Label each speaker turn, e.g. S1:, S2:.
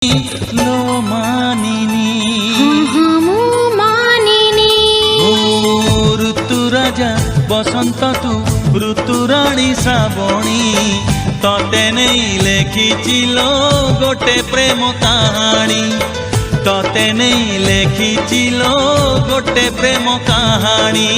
S1: लो मानिनी ऋतुराजा बसंत तू ऋतुराणी श्रावणी तते नहीं लेखिचिलो गोटे प्रेम कहानी तते नहीं लेखिचिलो गोटे प्रेम कहानी।